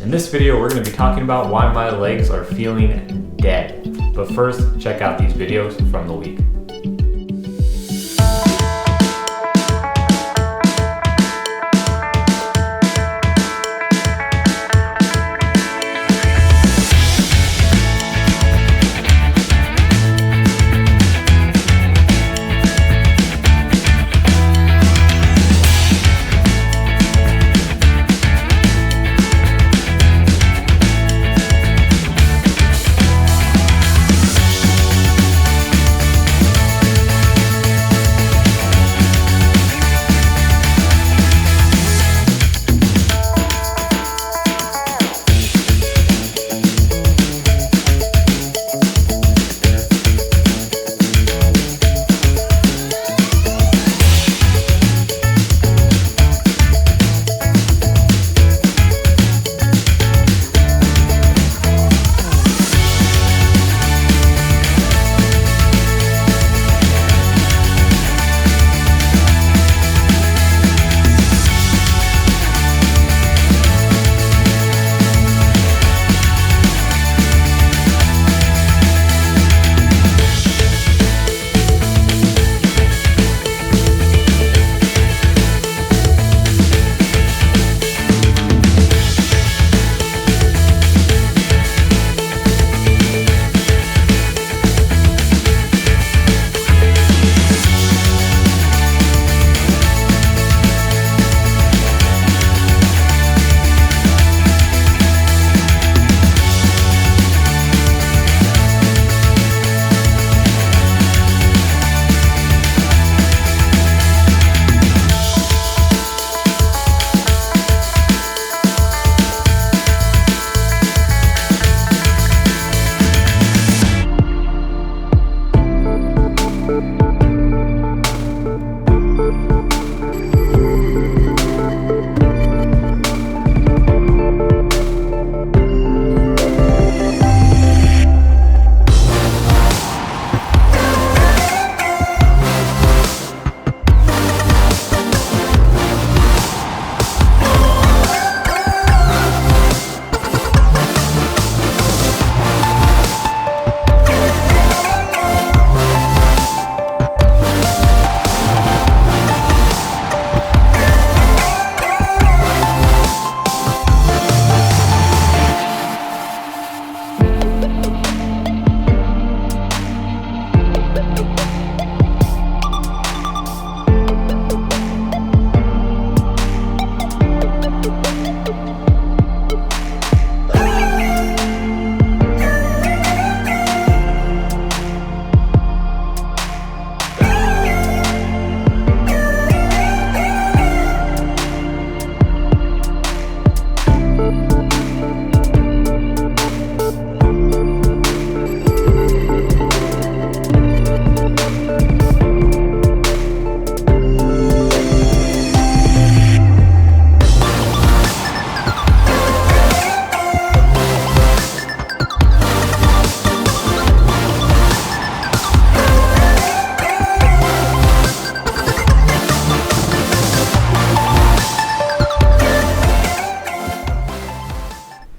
In this video, we're going to be talking about why my legs are feeling dead. But first, check out these videos from the week.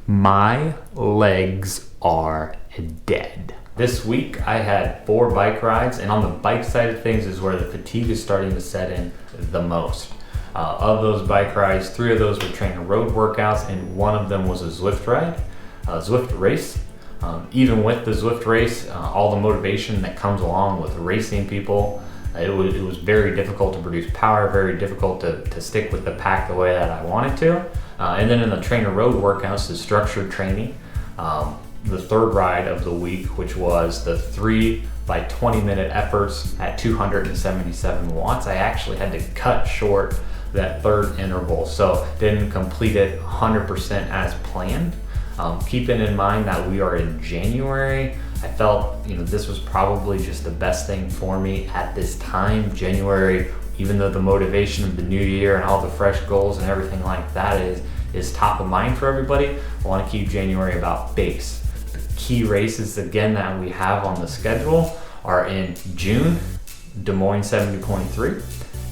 My legs are dead. This week I had 4 bike rides, and on the bike side of things is where the fatigue is starting to set in the most. Of those bike rides, 3 of those were trainer road workouts, and 1 of them was a Zwift ride, Zwift race. Even with the Zwift race, all the motivation that comes along with racing people, it was very difficult to produce power, very difficult to stick with the pack the way that I wanted to. And then in the trainer road workouts, the structured training, the 3rd ride of the week, which was the 3 by 20 minute efforts at 277 watts, I actually had to cut short that 3rd interval, so didn't complete it 100% as planned. Keeping in mind that we are in January, I felt this was probably just the best thing for me at this time. January, even though the motivation of the new year and all the fresh goals and everything like that is top of mind for everybody, I want to keep January about base. The key races again that we have on the schedule are in June, Des Moines 70.3,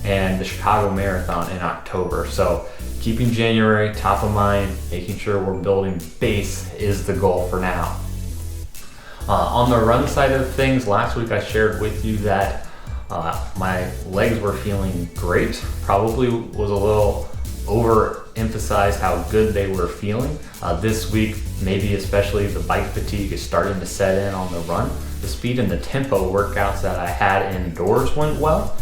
and the Chicago Marathon in October. So keeping January top of mind, making sure we're building base is the goal for now. On the run side of things, last week I shared with you that my legs were feeling great. Probably was a little overemphasized how good they were feeling. This week, maybe especially the bike fatigue is starting to set in on the run. The speed and the tempo workouts that I had indoors went well,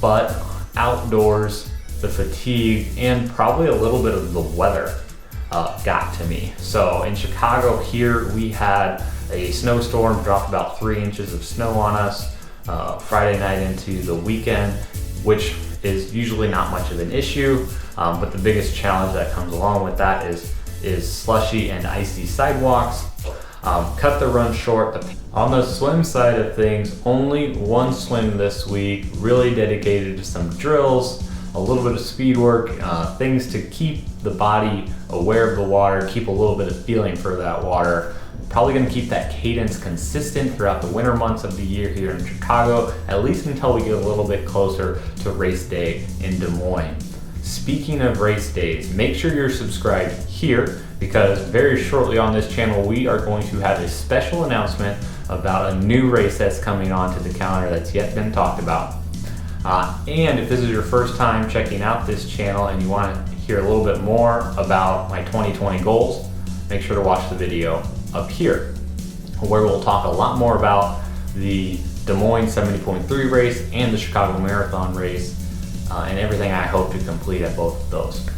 but outdoors, the fatigue and probably a little bit of the weather got to me. So in Chicago here, we had a snowstorm, dropped about 3 inches of snow on us Friday night into the weekend, which is usually not much of an issue, but the biggest challenge that comes along with that is slushy and icy sidewalks. Cut the run short. On the swim side of things, only one swim this week, really dedicated to some drills, a little bit of speed work, things to keep the body aware of the water, keep a little bit of feeling for that water. Probably going to keep that cadence consistent throughout the winter months of the year here in Chicago, at least until we get a little bit closer to race day in Des Moines. Speaking of race days, make sure you're subscribed here, because very shortly on this channel we are going to have a special announcement about a new race that's coming onto the calendar that's yet been talked about. And if this is your first time checking out this channel and you want to hear a little bit more about my 2020 goals, make sure to watch the video up here, where we'll talk a lot more about the Des Moines 70.3 race and the Chicago Marathon race, and everything I hope to complete at both of those.